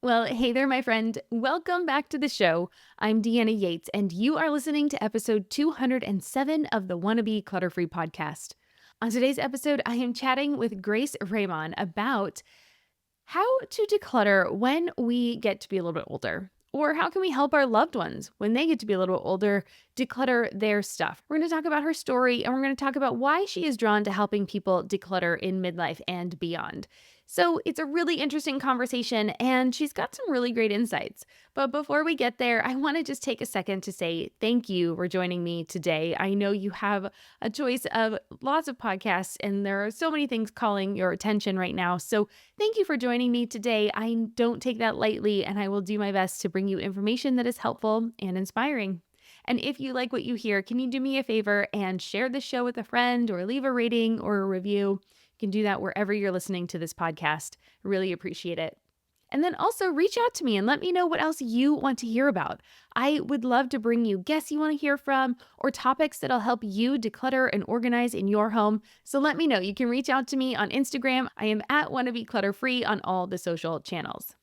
Well, hey there, my friend. Welcome back to the show. I'm Deanna Yates, and you are listening to episode 207 of the Wannabe Clutter Free podcast. On today's episode, I am chatting with Grace Rehman about how to declutter when we get to be a little bit older. Or how can we help our loved ones when they get to be a little bit older declutter their stuff? We're going to talk about her story and we're going to talk about why she is drawn to helping people declutter in midlife and beyond. So it's a really interesting conversation and she's got some really great insights. But before we get there, I want to just take a second to say thank you for joining me today. I know you have a choice of lots of podcasts and there are so many things calling your attention right now. So thank you for joining me today. I don't take that lightly, and I will do my best to bring you information that is helpful and inspiring. And if you like what you hear, can you do me a favor and share the show with a friend or leave a rating or a review? You can do that wherever you're listening to this podcast. I really appreciate it. And then also reach out to me and let me know what else you want to hear about. I would love to bring you guests you want to hear from or topics that'll help you declutter and organize in your home. So let me know. You can reach out to me on Instagram. I am at Wannabe Clutter Free on all the social channels.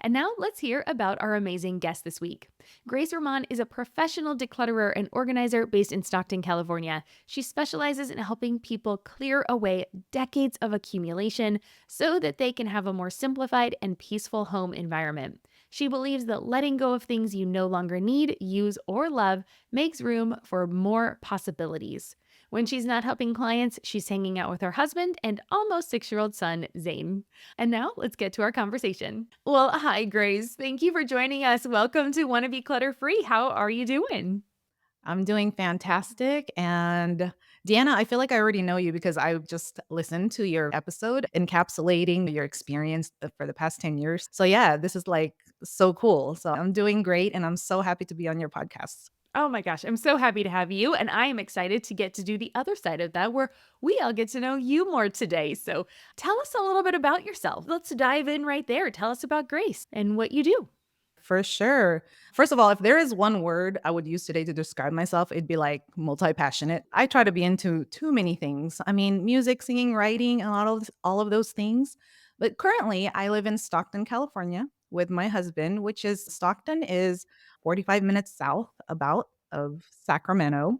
And now let's hear about our amazing guest this week. Grace Rehman is a professional declutterer and organizer based in Stockton, California. She specializes in helping people clear away decades of accumulation so that they can have a more simplified and peaceful home environment. She believes that letting go of things you no longer need, use, or love makes room for more possibilities. When she's not helping clients, she's hanging out with her husband and almost 6-year-old son, Zane. And now let's get to our conversation. Well, hi, Grace. Thank you for joining us. Welcome to Wanna Be Clutter Free. How are you doing? I'm doing fantastic. And Deanna, I feel like I already know you because I just listened to your episode encapsulating your experience for the past 10 years. So, yeah, this is like so cool. So, I'm doing great and I'm so happy to be on your podcast. Oh my gosh, I'm so happy to have you. And I am excited to get to do the other side of that where we all get to know you more today. So tell us a little bit about yourself. Let's dive in right there. Tell us about Grace and what you do. For sure. First of all, if there is one word I would use today to describe myself, it'd be like multi passionate. I try to be into too many things. I mean, music, singing, writing, and all of those things. But currently, I live in Stockton, California with my husband, which is Stockton is 45 minutes south about of Sacramento.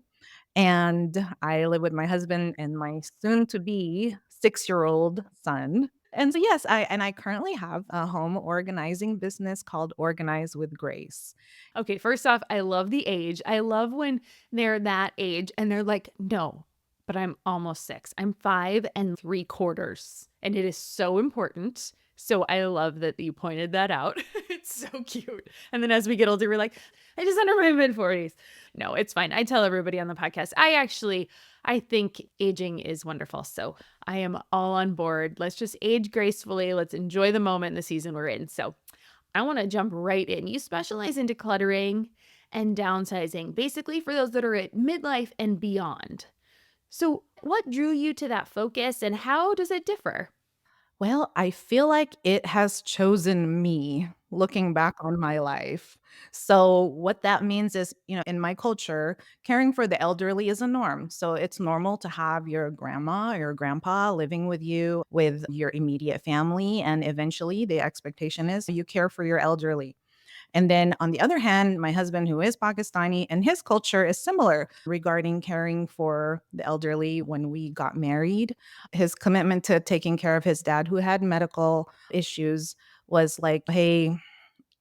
And I live with my husband and my soon to be 6-year-old son. And so yes, I currently have a home organizing business called Organize with Grace. Okay, first off, I love the age. I love when they're that age and they're like, no, but I'm almost 6. I'm 5 3/4. And it is so important. So I love that you pointed that out. It's so cute. And then as we get older, we're like, I just under my mid 40s. No, it's fine. I tell everybody on the podcast, I think aging is wonderful. So I am all on board. Let's just age gracefully. Let's enjoy the moment in the season we're in. So I want to jump right in. You specialize in decluttering and downsizing, basically for those that are at midlife and beyond. So, what drew you to that focus and how does it differ? Well, I feel like it has chosen me looking back on my life. So, what that means is, in my culture, caring for the elderly is a norm. So, it's normal to have your grandma or your grandpa living with you, with your immediate family. And eventually, the expectation is you care for your elderly. And then on the other hand, my husband, who is Pakistani, and his culture is similar regarding caring for the elderly when we got married. His commitment to taking care of his dad, who had medical issues, was like, hey,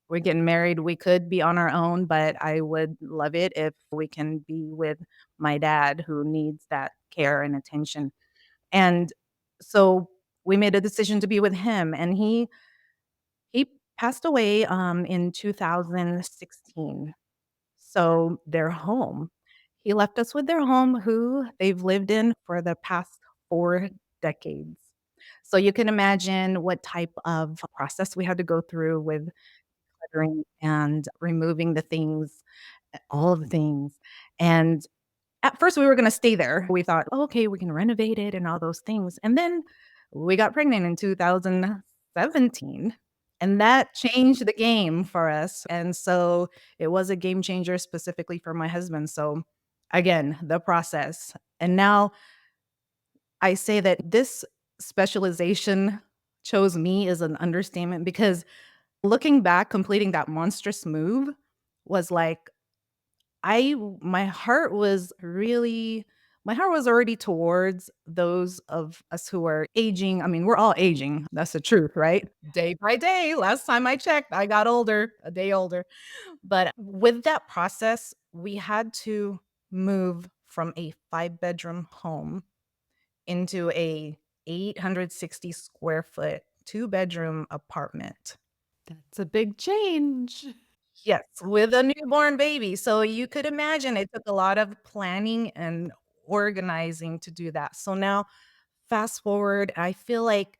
we're getting married. We could be on our own, but I would love it if we can be with my dad who needs that care and attention. And so we made a decision to be with him. And he passed away, in 2016. So their home, he left us with their home who they've lived in for the past 4 decades. So you can imagine what type of process we had to go through with cluttering and removing the things, all of the things. And at first, we were gonna stay there. We thought, "Oh, okay, we can renovate it and all those things." And then we got pregnant in 2017, and that changed the game for us. And so it was a game changer specifically for my husband. So again, the process. And now I say that this specialization chose me is an understatement because Looking back, completing that monstrous move was like I my heart was really my heart was already towards those of us who are aging. I mean, we're all aging. That's the truth, right? Day by day. Last time I checked, I got older, a day older. But with that process, we had to move from a 5-bedroom home into a 860 square foot 2-bedroom apartment. That's a big change. Yes, with a newborn baby. So you could imagine it took a lot of planning and organizing to do that. So now fast forward, I feel like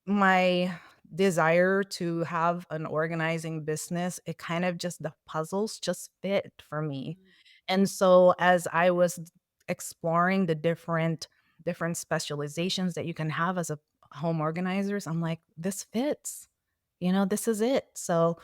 my desire to have an organizing business, it kind of just the puzzles just fit for me. And so as I was exploring the different specializations that you can have as a home organizers, I'm like, this fits. This is it. So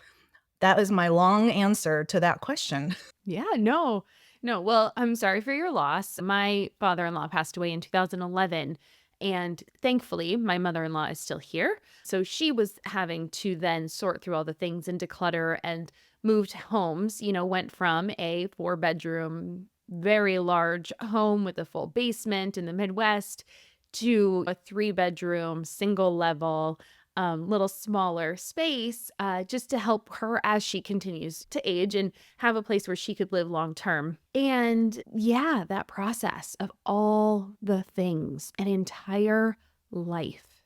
that is my long answer to that question. Yeah, no. No, well, I'm sorry for your loss. My father-in-law passed away in 2011, and thankfully, my mother-in-law is still here. So she was having to then sort through all the things and declutter and moved homes, went from a 4-bedroom, very large home with a full basement in the Midwest to a 3-bedroom, single level, little smaller space, just to help her as she continues to age and have a place where she could live long term. And yeah, that process of all the things, an entire life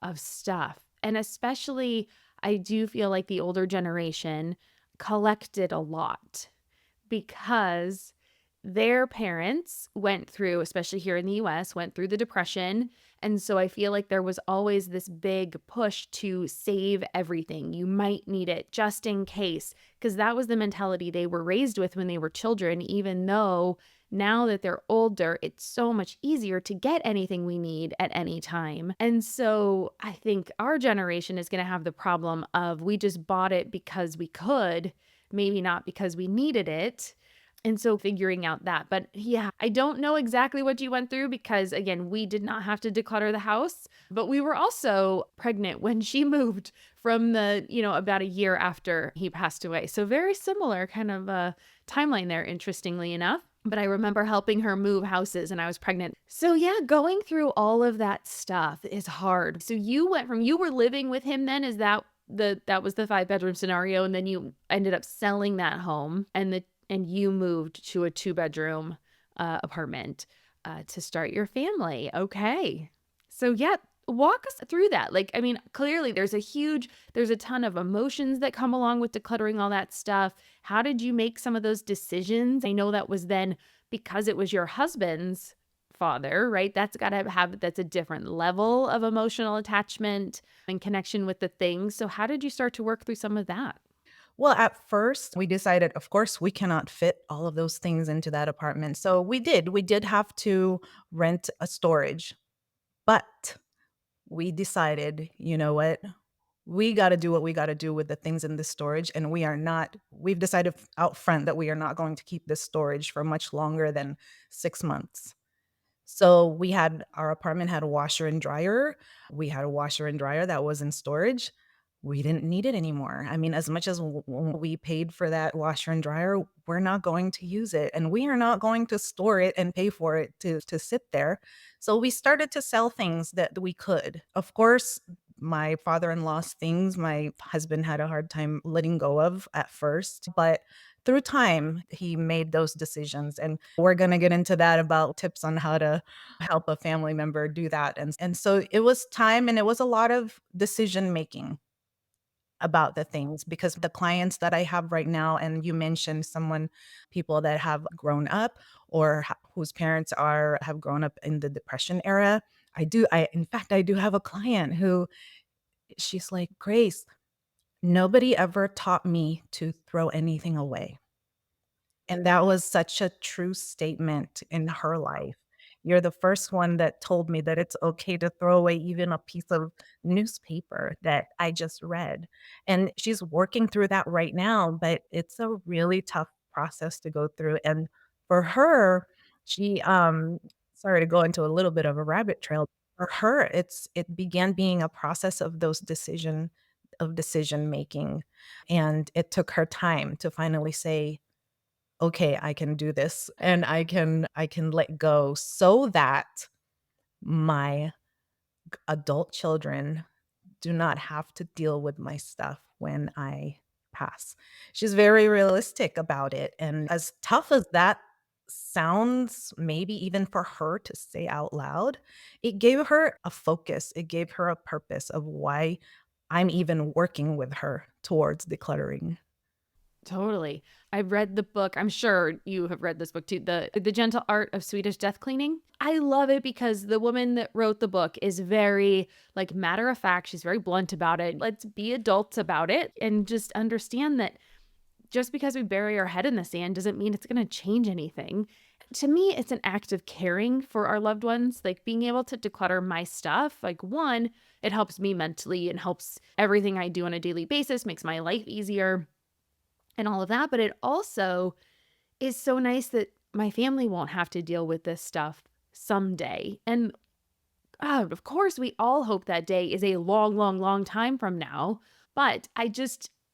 of stuff. And especially, I do feel like the older generation collected a lot because their parents went through, especially here in the US, went through the depression. And so I feel like there was always this big push to save everything. You might need it just in case, because that was the mentality they were raised with when they were children, even though now that they're older, it's so much easier to get anything we need at any time. And so I think our generation is going to have the problem of we just bought it because we could, maybe not because we needed it. And so figuring out that. But yeah, I don't know exactly what you went through because, again, we did not have to declutter the house, but we were also pregnant when she moved from about a year after he passed away. So very similar kind of timeline there, interestingly enough. But I remember helping her move houses and I was pregnant. So yeah, going through all of that stuff is hard. So you were living with him then, is that was the 5-bedroom scenario, and then you ended up selling that home and you moved to a 2-bedroom apartment to start your family. Okay. So yeah, walk us through that. Like, I mean, clearly there's a ton of emotions that come along with decluttering all that stuff. How did you make some of those decisions? I know that was then because it was your husband's father, right? That's a different level of emotional attachment and connection with the things. So how did you start to work through some of that? Well, at first, we decided, of course, we cannot fit all of those things into that apartment. So we did. We did have to rent a storage, but we decided, you know what? We got to do what we got to do with the things in this storage. And we've decided out front that we are not going to keep this storage for much longer than 6 months. So our apartment had a washer and dryer. We had a washer and dryer that was in storage. We didn't need it anymore. I mean, as much as we paid for that washer and dryer, we're not going to use it, and we are not going to store it and pay for it to sit there. So we started to sell things that we could. Of course, my father-in-law's things, my husband had a hard time letting go of at first, but through time, he made those decisions, and we're gonna get into that about tips on how to help a family member do that, and so it was time, and it was a lot of decision making about the things because the clients that I have right now, and you mentioned people that have grown up or whose parents have grown up in the depression era. In fact, I do have a client who she's like, Grace, nobody ever taught me to throw anything away. And that was such a true statement in her life. You're the first one that told me that it's okay to throw away even a piece of newspaper that I just read. And she's working through that right now, but it's a really tough process to go through. And for her, she sorry to go into a little bit of a rabbit trail. For her, it began being a process of those decisions of decision making. And it took her time to finally say, okay, I can do this and I can let go so that my adult children do not have to deal with my stuff when I pass. She's very realistic about it, and as tough as that sounds, maybe even for her to say out loud, it gave her a focus, it gave her a purpose of why I'm even working with her towards decluttering. Totally. I've read the book. I'm sure you have read this book too. The Gentle Art of Swedish Death Cleaning. I love it because the woman that wrote the book is very like matter of fact. She's very blunt about it. Let's be adults about it and just understand that just because we bury our head in the sand doesn't mean it's going to change anything. To me, it's an act of caring for our loved ones, like being able to declutter my stuff. Like, one, it helps me mentally and helps everything I do on a daily basis, makes my life easier and all of that. But it also is so nice that my family won't have to deal with this stuff someday. And of course, we all hope that day is a long, long, long time from now. But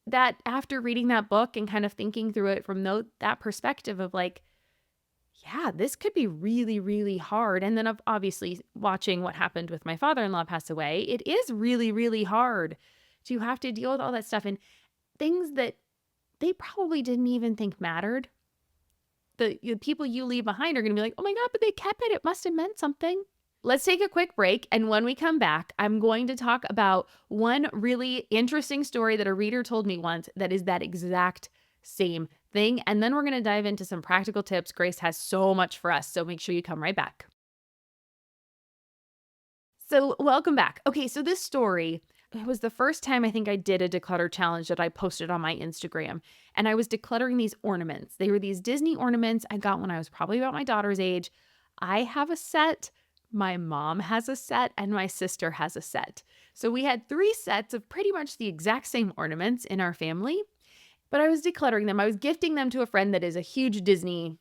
that after reading that book and kind of thinking through it from that perspective of like, yeah, this could be really, really hard. And then obviously watching what happened with my father-in-law pass away, it is really, really hard to have to deal with all that stuff and things that they probably didn't even think mattered. The people you leave behind are going to be like, oh my God, but they kept it. It must have meant something. Let's take a quick break. And when we come back, I'm going to talk about one really interesting story that a reader told me once that is that exact same thing. And then we're going to dive into some practical tips. Grace has so much for us. So make sure you come right back. So, welcome back. Okay, so this story, it was the first time I think I did a declutter challenge that I posted on my Instagram. And I was decluttering these ornaments. They were these Disney ornaments I got when I was probably about my daughter's age. I have a set, my mom has a set, and my sister has a set. So we had 3 sets of pretty much the exact same ornaments in our family. But I was decluttering them. I was gifting them to a friend that is a huge Disney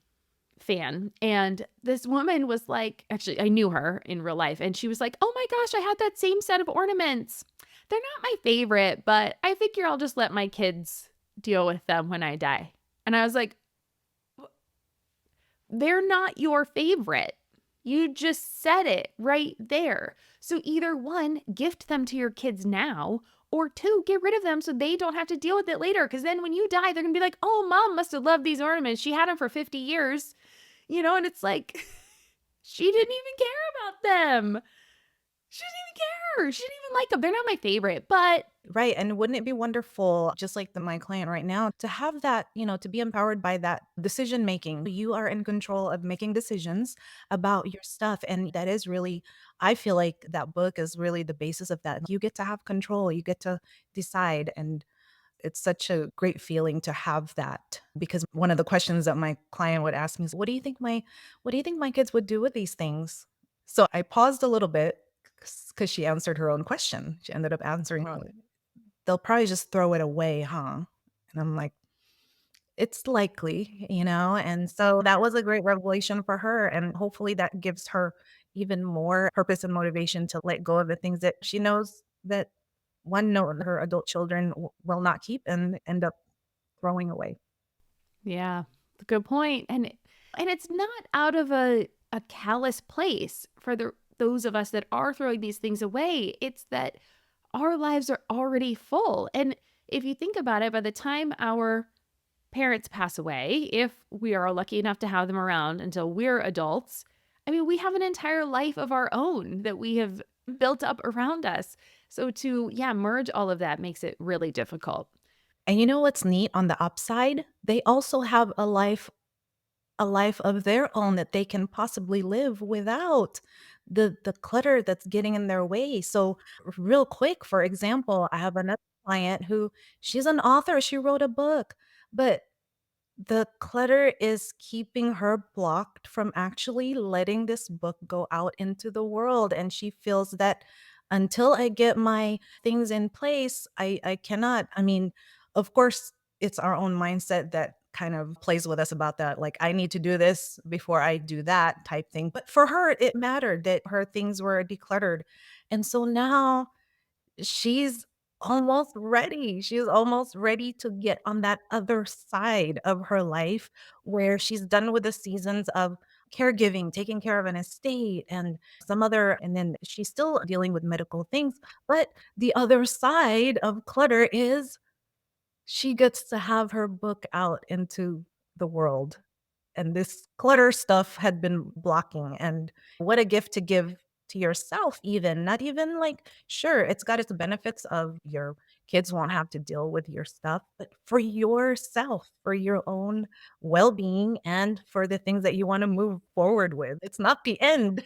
fan. And this woman was like, actually, I knew her in real life. And she was like, oh my gosh, I had that same set of ornaments. They're not my favorite, but I figure I'll just let my kids deal with them when I die. And I was like, they're not your favorite. You just said it right there. So either one, gift them to your kids now, or two, get rid of them so they don't have to deal with it later. Because then when you die, they're going to be like, oh, mom must have loved these ornaments. She had them for 50 years. And it's like, she didn't even care about them. She didn't even care. She didn't even like them. They're not my favorite, but Right, and wouldn't it be wonderful, just like my client right now, to have that, to be empowered by that decision making? You are in control of making decisions about your stuff, and that is really I feel like that book is really the basis of that. You get to have control, you get to decide, and it's such a great feeling to have that, because one of the questions that my client would ask me is, what do you think my kids would do with these things?" So I paused a little bit because she answered her own question. She ended up answering her own. They'll probably just throw it away, huh? And I'm like, "It's likely," and so that was a great revelation for her, and hopefully that gives her even more purpose and motivation to let go of the things that she knows that one, no, her adult children will not keep and end up throwing away. yeah, good point. And it's not out of a callous place for those of us that are throwing these things away. It's that our lives are already full. And if you think about it, by the time our parents pass away, if we are lucky enough to have them around until we're adults, I mean, we have an entire life of our own that we have built up around us. So to, yeah, merge all of that makes it really difficult. And you know what's neat on the upside? They also have a life of their own that they can possibly live without the clutter that's getting in their way. So real quick, for example, I have another client who she's an author, she wrote a book, but the clutter is keeping her blocked from actually letting this book go out into the world, and she feels that until I get my things in place, I cannot. I mean, of course, it's our own mindset that kind of plays with us about that, like, "I need to do this before I do that," type thing, but for her, it mattered that her things were decluttered, and so now she's almost ready. She's almost ready to get on that other side of her life where she's done with the seasons of caregiving, taking care of an estate and some other, and then she's still dealing with medical things. But the other side of clutter is she gets to have her book out into the world, and this clutter stuff had been blocking, and what a gift to give to yourself even, not even like sure, it's got its benefits of your kids won't have to deal with your stuff, but for yourself, for your own well-being, and for the things that you wanna move forward with. It's not the end.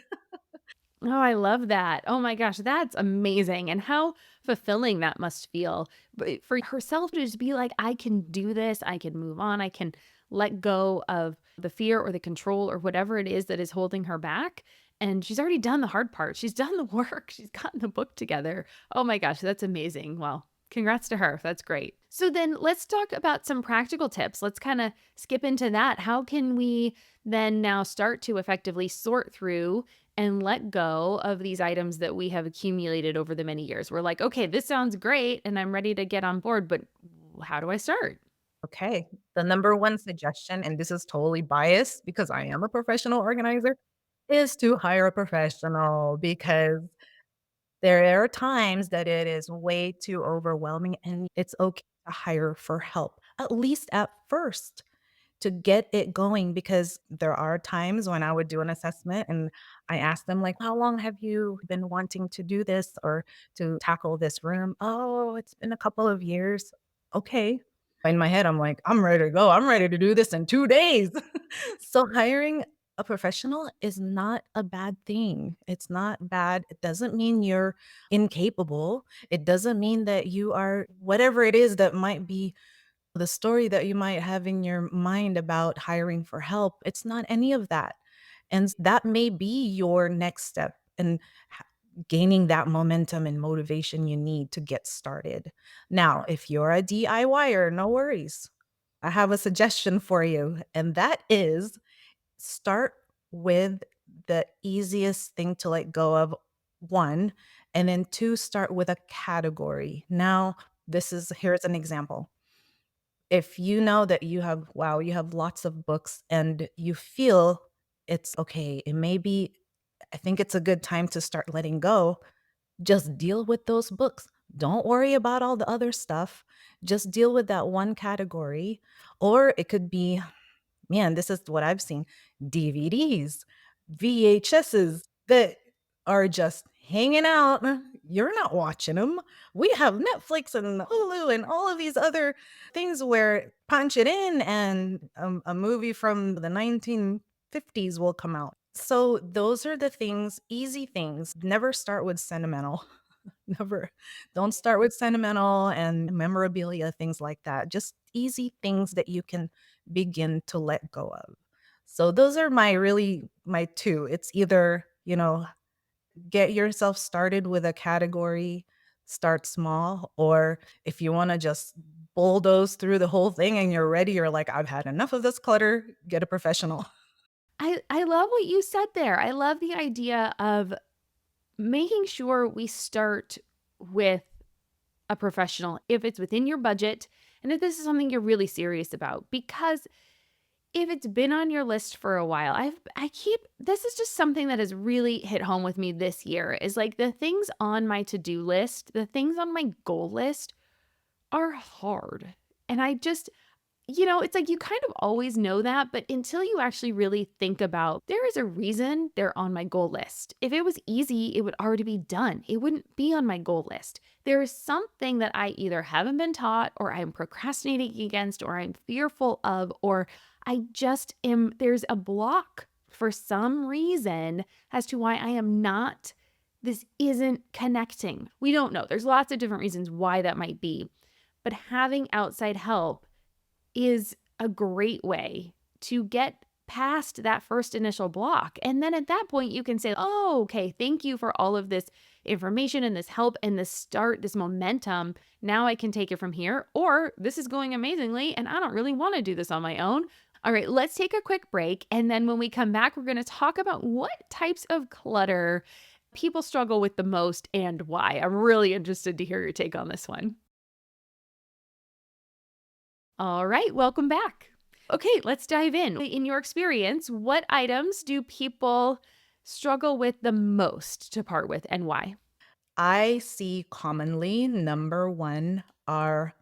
Oh, I love that. Oh my gosh, that's amazing. And how fulfilling that must feel. But for herself to just be like, I can do this, I can move on, I can let go of the fear or the control or whatever it is that is holding her back. And she's already done the hard part. She's done the work. She's gotten the book together. Oh my gosh, that's amazing. Well, congrats to her. That's great. So then let's talk about some practical tips. Let's kind of skip into that. How can we then now start to effectively sort through and let go of these items that we have accumulated over the many years? We're like, okay, this sounds great and I'm ready to get on board, but how do I start? Okay, the number one suggestion, and this is totally biased because I am a professional organizer, is to hire a professional because there are times that it is way too overwhelming, and it's okay to hire for help, at least at first, to get it going, because there are times when I would do an assessment and I ask them like, "How long have you been wanting to do this or to tackle this room?" "Oh, it's been a couple of years." "Okay." In my head, I'm like, "I'm ready to go. I'm ready to do this in 2 days." So hiring a professional is not a bad thing. It's not bad. It doesn't mean you're incapable. It doesn't mean that you are whatever it is that might be the story that you might have in your mind about hiring for help. It's not any of that. And that may be your next step in gaining that momentum and motivation you need to get started. Now, if you're a DIYer, no worries. I have a suggestion for you, and that is start with the easiest thing to let go of, 1, and then 2, start with a category. Now, here's an example. If you know that you have wow, you have lots of books and you feel it's okay, it may be I think it's a good time to start letting go, just deal with those books. Don't worry about all the other stuff. Just deal with that one category, or it could be man, this is what I've seen, DVDs, VHSs that are just hanging out. You're not watching them. We have Netflix and Hulu and all of these other things where punch it in and a movie from the 1950s will come out. So those are the things, easy things. Never start with sentimental. Never. Don't start with sentimental and memorabilia, things like that. Just easy things that you can begin to let go of. So those are my 2. It's either, get yourself started with a category, start small, or if you wanna just bulldoze through the whole thing and you're ready, you're like, "I've had enough of this clutter," get a professional. I love what you said there. I love the idea of making sure we start with a professional if it's within your budget and if this is something you're really serious about. Because if it's been on your list for a while, I keep this is just something that has really hit home with me this year is like the things on my to-do list, the things on my goal list are hard. And I just it's like you kind of always know that, but until you actually really think about there is a reason they're on my goal list. If it was easy, it would already be done. It wouldn't be on my goal list. There is something that I either haven't been taught or I'm procrastinating against or I'm fearful of or I just am there's a block for some reason as to why I am not this isn't connecting. We don't know. There's lots of different reasons why that might be. But having outside help is a great way to get past that first initial block. And then at that point, you can say, oh, okay, thank you for all of this information and this help and this start, this momentum. Now I can take it from here. Or this is going amazingly and I don't really want to do this on my own. All right, let's take a quick break. And then when we come back, we're going to talk about what types of clutter people struggle with the most and why? I'm really interested to hear your take on this one. All right, welcome back. Okay, let's dive in. In your experience, what items do people struggle with the most to part with and why? I see commonly number 1 are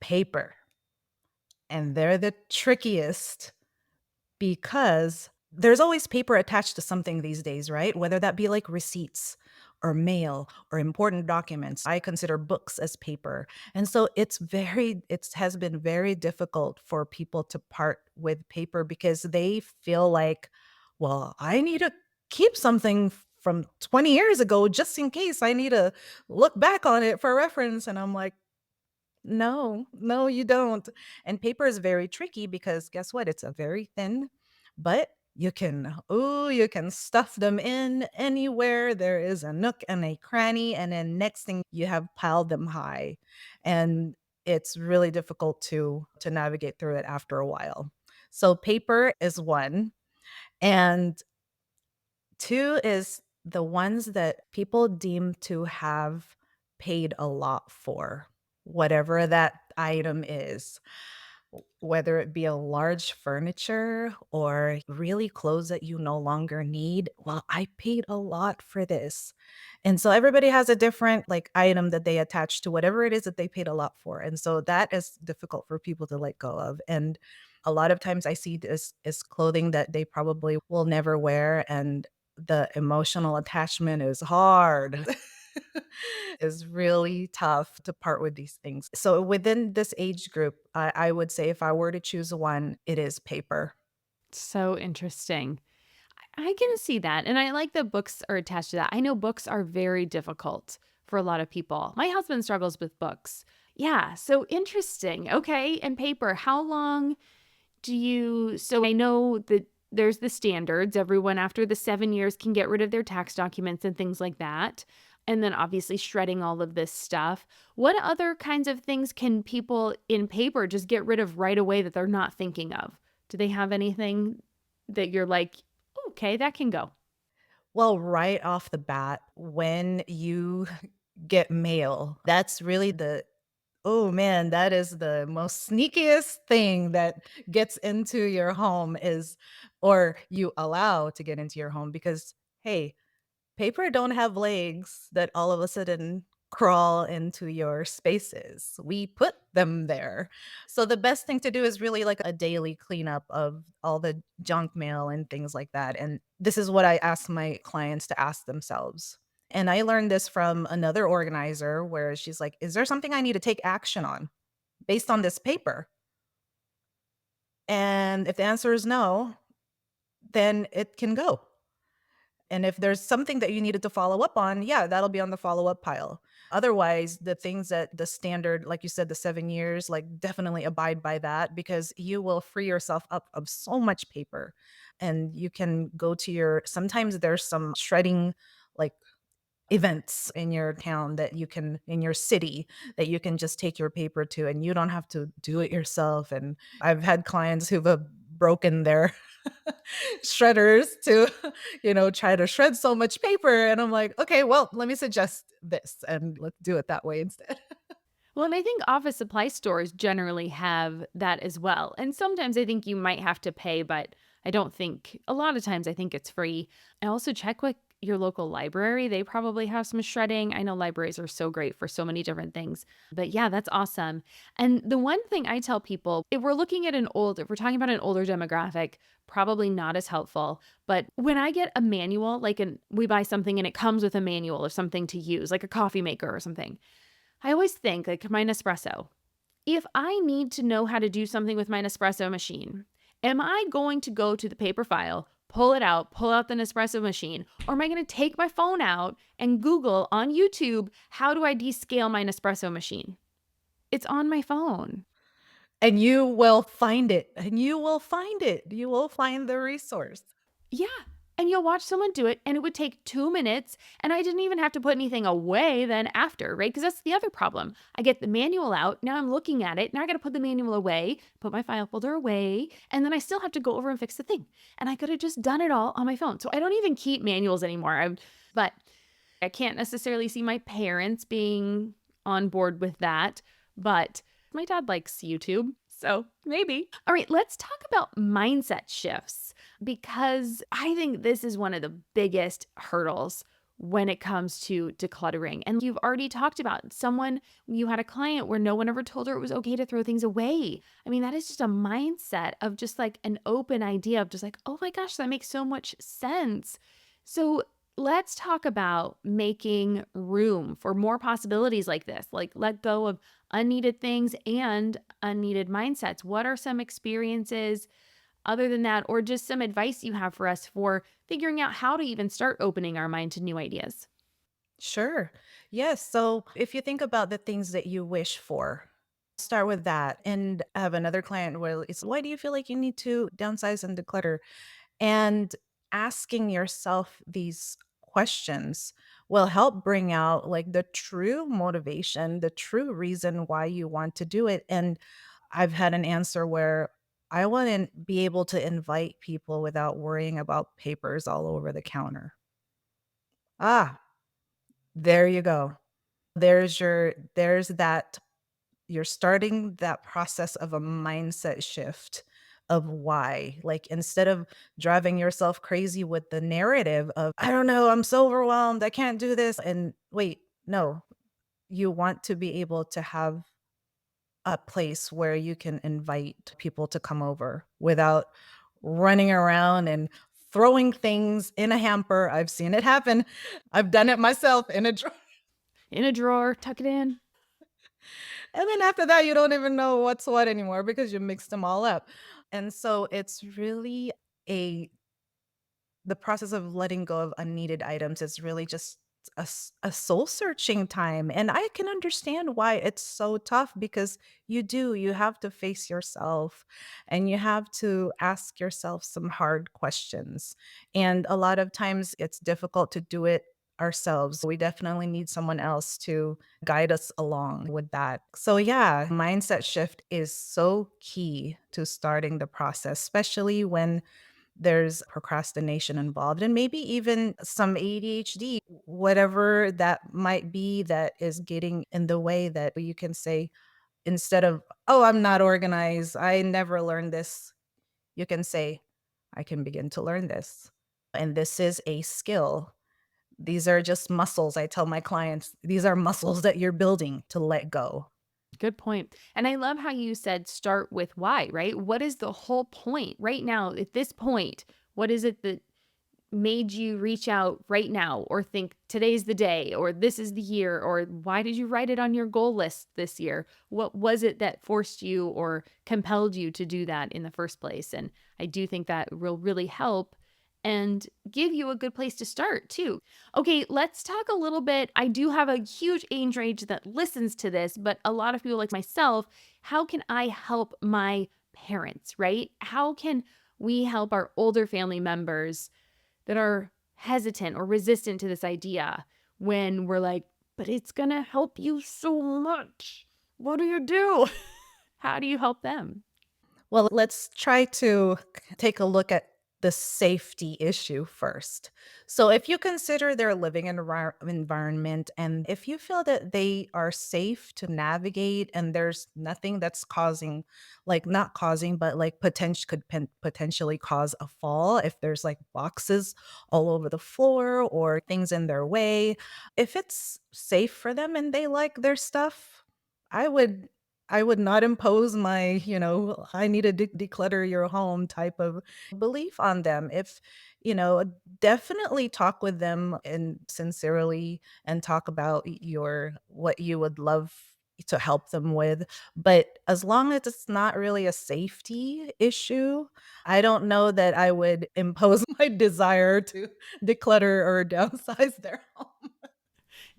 paper, and they're the trickiest because there's always paper attached to something these days, right? Whether that be like receipts or mail or important documents. I consider books as paper. And so it has been very difficult for people to part with paper because they feel like, well, I need to keep something from 20 years ago just in case I need to look back on it for reference. And I'm like, no, no, you don't. And paper is very tricky because guess what? It's a very thin, but you can stuff them in anywhere. There is a nook and a cranny, and then next thing you have piled them high. And it's really difficult to navigate through it after a while. So paper is one. And two is the ones that people deem to have paid a lot for, whatever that item is, whether it be a large furniture or really clothes that you no longer need. Well, I paid a lot for this. And so everybody has a different like item that they attach to whatever it is that they paid a lot for. And so that is difficult for people to let go of. And a lot of times I see this is clothing that they probably will never wear. And the emotional attachment is hard. Is really tough to part with these things. So within this age group, I would say if I were to choose one, it is paper. So interesting. I can see that. And I like that books are attached to that. I know books are very difficult for a lot of people. My husband struggles with books. Yeah. So interesting. Okay. And paper, how long do you? So I know that there's the standards. Everyone after the 7 years can get rid of their tax documents and things like that. And then obviously shredding all of this stuff. What other kinds of things can people in paper just get rid of right away that they're not thinking of? Do they have anything that you're like, okay, that can go? Well, right off the bat, when you get mail, that's really oh man, that is the most sneakiest thing that gets into your home is, or you allow to get into your home because, hey, paper don't have legs that all of a sudden crawl into your spaces. We put them there. So the best thing to do is really like a daily cleanup of all the junk mail and things like that. And this is what I ask my clients to ask themselves. And I learned this from another organizer where she's like, is there something I need to take action on based on this paper? And if the answer is no, then it can go. And if there's something that you needed to follow up on, yeah, that'll be on the follow-up pile. Otherwise, the things that the standard, like you said, the 7 years, like, definitely abide by that because you will free yourself up of so much paper, and you can go to your sometimes there's some shredding, like, events in your town that you can in your city that you can just take your paper to, and you don't have to do it yourself, and I've had clients who've, broken their shredders to, try to shred so much paper, and I'm like, "Okay, well, let me suggest this, and let's do it that way instead." Well, and I think office supply stores generally have that as well. And sometimes I think you might have to pay, but I don't think a lot of times I think it's free. I also check with your local library. They probably have some shredding. I know libraries are so great for so many different things. But yeah, that's awesome. And the one thing I tell people, if we're talking about an older demographic, probably not as helpful. But when I get a manual, we buy something and it comes with a manual of something to use, like a coffee maker or something. I always think, like my Nespresso, if I need to know how to do something with my Nespresso machine, am I going to go to the paper file, pull out the Nespresso machine, or am I going to take my phone out and Google on YouTube, how do I descale my Nespresso machine? It's on my phone. And you will find it, and you will find it. You will find the resource. Yeah. And you'll watch someone do it, and it would take 2 minutes. And I didn't even have to put anything away then after, right? Because that's the other problem. I get the manual out. Now I'm looking at it. Now I got to put the manual away, put my file folder away. And then I still have to go over and fix the thing. And I could have just done it all on my phone. So I don't even keep manuals anymore. But I can't necessarily see my parents being on board with that, but my dad likes YouTube, so maybe. All right, let's talk about mindset shifts because I think this is one of the biggest hurdles when it comes to decluttering. And you've already talked about someone, you had a client where no one ever told her it was okay to throw things away. I mean, that is just a mindset of just like an open idea of just like, oh my gosh, that makes so much sense. So let's talk about making room for more possibilities like this, like let go of unneeded things and unneeded mindsets. What are some experiences other than that, or just some advice you have for us for figuring out how to even start opening our mind to new ideas? Sure. Yes. So if you think about the things that you wish for, start with that. And I have another client where it's, why do you feel like you need to downsize and declutter? And asking yourself these questions will help bring out like the true motivation, the true reason why you want to do it. And I've had an answer where I want to be able to invite people without worrying about papers all over the counter. Ah, there you go. There's that you're starting that process of a mindset shift of why. Like instead of driving yourself crazy with the narrative of, I don't know, I'm so overwhelmed, I can't do this. And wait, no, you want to be able to have a place where you can invite people to come over without running around and throwing things in a hamper. I've seen it happen. I've done it myself in a drawer. In a drawer, tuck it in. And then after that, you don't even know what's what anymore because you mixed them all up. And so it's really a the process of letting go of unneeded items is really just a soul searching time. And I can understand why it's so tough because you have to face yourself and you have to ask yourself some hard questions. And a lot of times it's difficult to do it ourselves. We definitely need someone else to guide us along with that. So, yeah, mindset shift is so key to starting the process, especially when there's procrastination involved and maybe even some ADHD, whatever that might be that is getting in the way that you can say, instead of, oh, I'm not organized, I never learned this, you can say, I can begin to learn this. And this is a skill. These are just muscles. I tell my clients, these are muscles that you're building to let go. Good point. And I love how you said start with why, right? What is the whole point right now at this point? What is it that made you reach out right now or think today's the day or this is the year or why did you write it on your goal list this year? What was it that forced you or compelled you to do that in the first place? And I do think that will really help and give you a good place to start too. Okay, let's talk a little bit. I do have a huge age range that listens to this, but a lot of people like myself, how can I help my parents, right? How can we help our older family members that are hesitant or resistant to this idea when we're like, but it's going to help you so much. What do you do? How do you help them? Well, let's try to take a look at the safety issue first. So, if you consider their living environment and if you feel that they are safe to navigate and there's nothing that's causing, like not causing, but like potentially cause a fall, if there's like boxes all over the floor or things in their way, if it's safe for them and they like their stuff, I would I would not impose my, I need to declutter your home type of belief on them. If, definitely talk with them and sincerely and talk about what you would love to help them with. But as long as it's not really a safety issue, I don't know that I would impose my desire to declutter or downsize their home.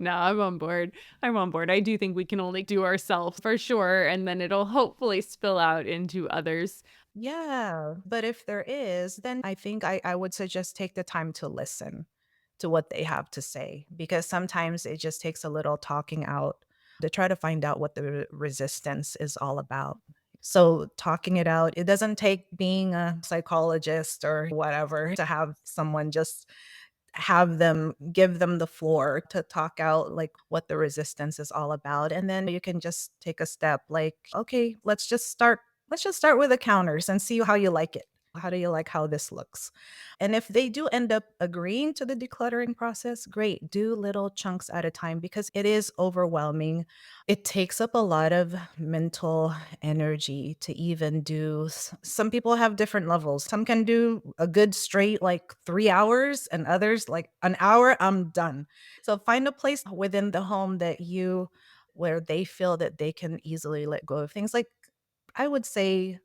No, I'm on board. I'm on board. I do think we can only do ourselves for sure. And then it'll hopefully spill out into others. Yeah, but if there is, then I think I would suggest take the time to listen to what they have to say because sometimes it just takes a little talking out to try to find out what the resistance is all about. So, talking it out, it doesn't take being a psychologist or whatever to have someone just have them give them the floor to talk out like what the resistance is all about. And then you can just take a step like, okay, let's just start with the counters and see how you like it. How do you like how this looks? And if they do end up agreeing to the decluttering process, great. Do little chunks at a time because it is overwhelming. It takes up a lot of mental energy to even do. Some people have different levels. Some can do a good straight like 3 hours, and others like an hour, I'm done. So find a place within the home where they feel that they can easily let go of things. Like I would say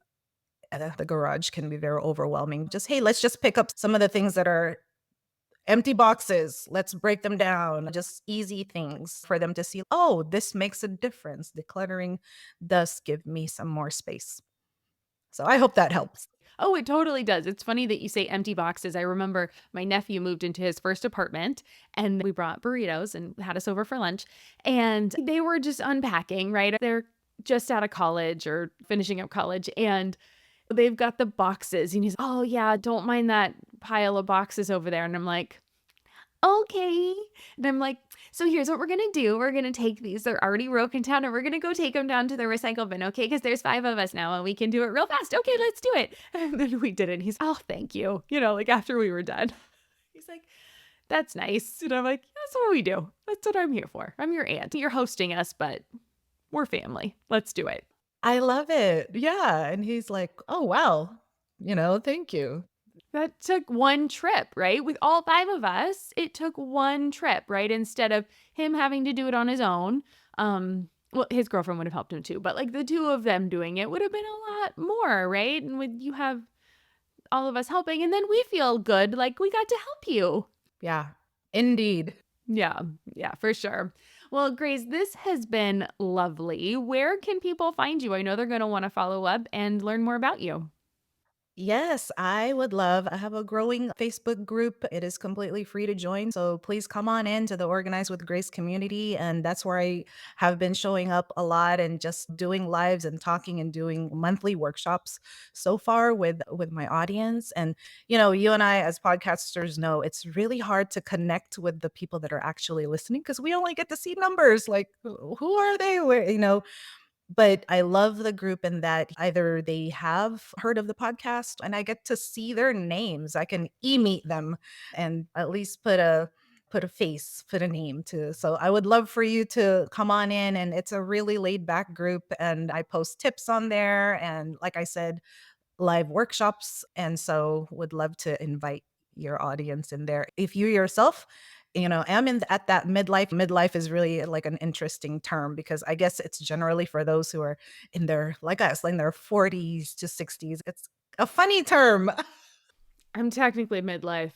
the garage can be very overwhelming. Just, hey, let's just pick up some of the things that are empty boxes. Let's break them down. Just easy things for them to see, oh, this makes a difference. Decluttering does give me some more space. So I hope that helps. Oh, it totally does. It's funny that you say empty boxes. I remember my nephew moved into his first apartment and we brought burritos and had us over for lunch. And they were just unpacking, right? They're just out of college or finishing up college. And they've got the boxes. And he's, oh, yeah, don't mind that pile of boxes over there. And I'm like, okay. And I'm like, so here's what we're going to do. We're going to take these. They're already broken down and we're going to go take them down to the recycle bin. Okay. Cause there's 5 of us now and we can do it real fast. Okay. Let's do it. And then we did it. And he's, oh, thank you. Like after we were done, he's like, that's nice. And I'm like, that's what we do. That's what I'm here for. I'm your aunt. You're hosting us, but we're family. Let's do it. I love it. Yeah. And he's like, oh, wow. Thank you. That took one trip, right? With all 5 of us, it took one trip, right? Instead of him having to do it on his own. Well, his girlfriend would have helped him too, but like the 2 of them doing it would have been a lot more, right? And when you have all of us helping, and then we feel good, like we got to help you. Yeah, indeed. Yeah, yeah, for sure. Well, Grace, this has been lovely. Where can people find you? I know they're going to want to follow up and learn more about you. Yes, I would love. I have a growing Facebook group. It is completely free to join. So please come on in to the Organize with Grace community. And that's where I have been showing up a lot and just doing lives and talking and doing monthly workshops so far with my audience. And you and I as podcasters know it's really hard to connect with the people that are actually listening because we only get to see numbers. Like who are they? Where. But I love the group in that either they have heard of the podcast and I get to see their names. I can e-meet them and at least put a face, put a name to. So I would love for you to come on in, and it's a really laid back group and I post tips on there and like I said, live workshops. And so would love to invite your audience in there. If you yourself, am at that midlife. Midlife is really like an interesting term because I guess it's generally for those who are in their, like us, in their 40s to 60s. It's a funny term. I'm technically midlife.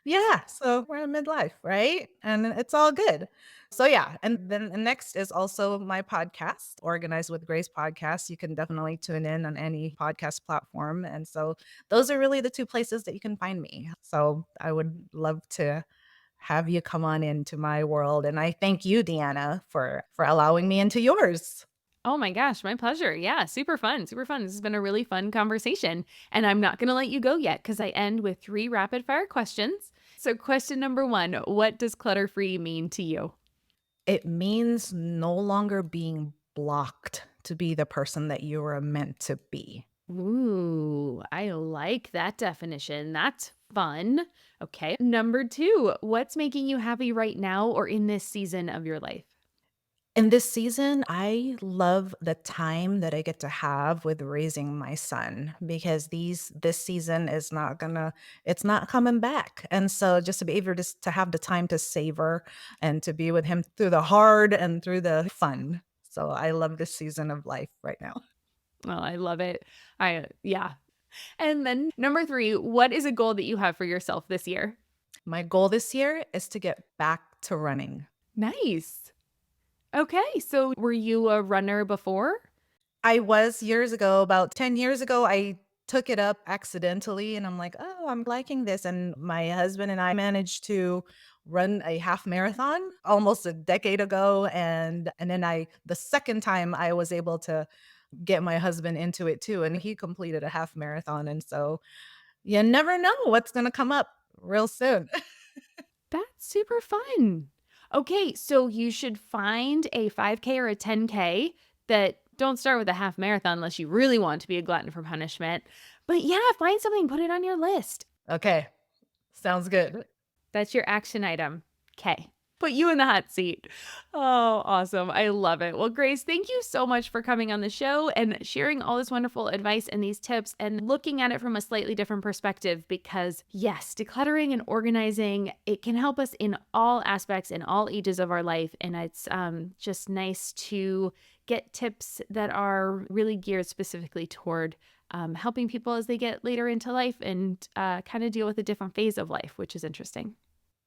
Yeah, so we're in midlife, right? And it's all good. So yeah, and then the next is also my podcast, Organized with Grace podcast. You can definitely tune in on any podcast platform. And so those are really the 2 places that you can find me. So I would love to have you come on into my world. And I thank you, Deanna, for allowing me into yours. Oh my gosh, my pleasure. Yeah, super fun. Super fun. This has been a really fun conversation. And I'm not going to let you go yet because I end with 3 rapid fire questions. So, question number 1, what does clutter free mean to you? It means no longer being blocked to be the person that you were meant to be. Ooh, I like that definition. That's fun. Okay. Number 2, what's making you happy right now or in this season of your life? In this season, I love the time that I get to have with raising my son because this season is it's not coming back. And so just to be able to have the time to savor and to be with him through the hard and through the fun. So I love this season of life right now. Well, I love it. Yeah. And then number 3, what is a goal that you have for yourself this year? My goal this year is to get back to running. Nice. Okay. So, were you a runner before? I was years ago, about 10 years ago, I took it up accidentally and I'm like, "Oh, I'm liking this." And my husband and I managed to run a half marathon almost a decade ago, and then the second time I was able to get my husband into it too, and he completed a half marathon. And so you never know what's going to come up real soon. That's super fun. Okay, so you should find a 5K or a 10K that don't start with a half marathon unless you really want to be a glutton for punishment. But yeah, find something, put it on your list. Okay, sounds good. That's your action item. Okay. Put you in the hot seat. Oh, awesome. I love it. Well, Grace, thank you so much for coming on the show and sharing all this wonderful advice and these tips and looking at it from a slightly different perspective because, yes, decluttering and organizing, it can help us in all aspects, in all ages of our life. And it's just nice to get tips that are really geared specifically toward helping people as they get later into life and kind of deal with a different phase of life, which is interesting.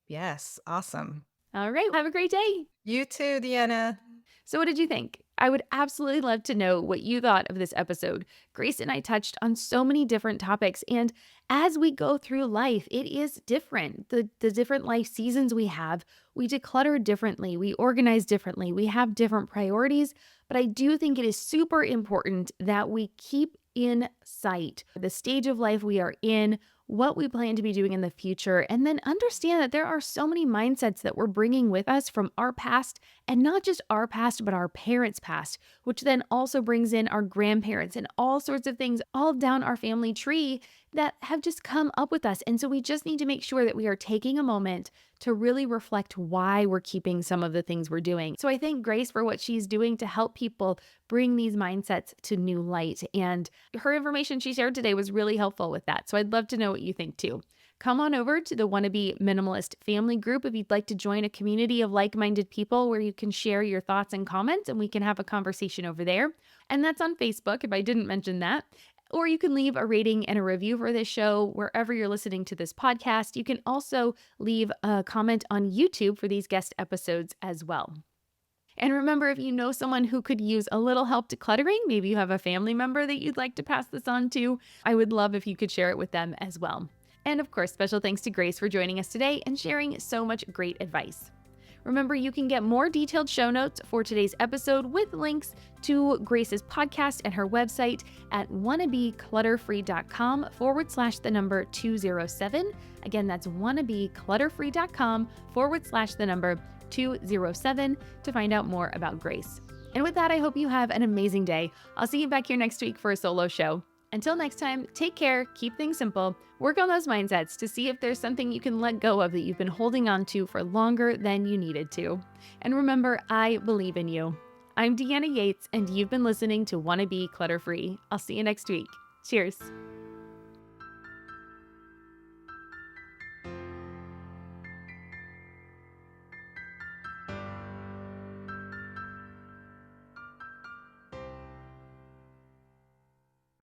Yes, awesome. All right. Have a great day. You too, Deanna. So, what did you think? I would absolutely love to know what you thought of this episode. Grace and I touched on so many different topics. And as we go through life, it is different. The different life seasons we have, we declutter differently, we organize differently, we have different priorities. But I do think it is super important that we keep in sight the stage of life we are in, what we plan to be doing in the future, and then understand that there are so many mindsets that we're bringing with us from our past, and not just our past, but our parents' past, which then also brings in our grandparents and all sorts of things all down our family tree that have just come up with us. And so we just need to make sure that we are taking a moment to really reflect why we're keeping some of the things we're doing. So I thank Grace for what she's doing to help people bring these mindsets to new light. And her information she shared today was really helpful with that. So I'd love to know what you think too. Come on over to the Wannabe Minimalist family group if you'd like to join a community of like-minded people where you can share your thoughts and comments and we can have a conversation over there. And that's on Facebook if I didn't mention that. Or you can leave a rating and a review for this show wherever you're listening to this podcast. You can also leave a comment on YouTube for these guest episodes as well. And remember, if you know someone who could use a little help decluttering, maybe you have a family member that you'd like to pass this on to, I would love if you could share it with them as well. And of course, special thanks to Grace for joining us today and sharing so much great advice. Remember, you can get more detailed show notes for today's episode with links to Grace's podcast and her website at wannabeclutterfree.com/the number 207. Again, that's wannabeclutterfree.com/the number 207 to find out more about Grace. And with that, I hope you have an amazing day. I'll see you back here next week for a solo show. Until next time, take care, keep things simple, work on those mindsets to see if there's something you can let go of that you've been holding on to for longer than you needed to. And remember, I believe in you. I'm Deanna Yates, and you've been listening to Wannabe Clutter Free. I'll see you next week. Cheers.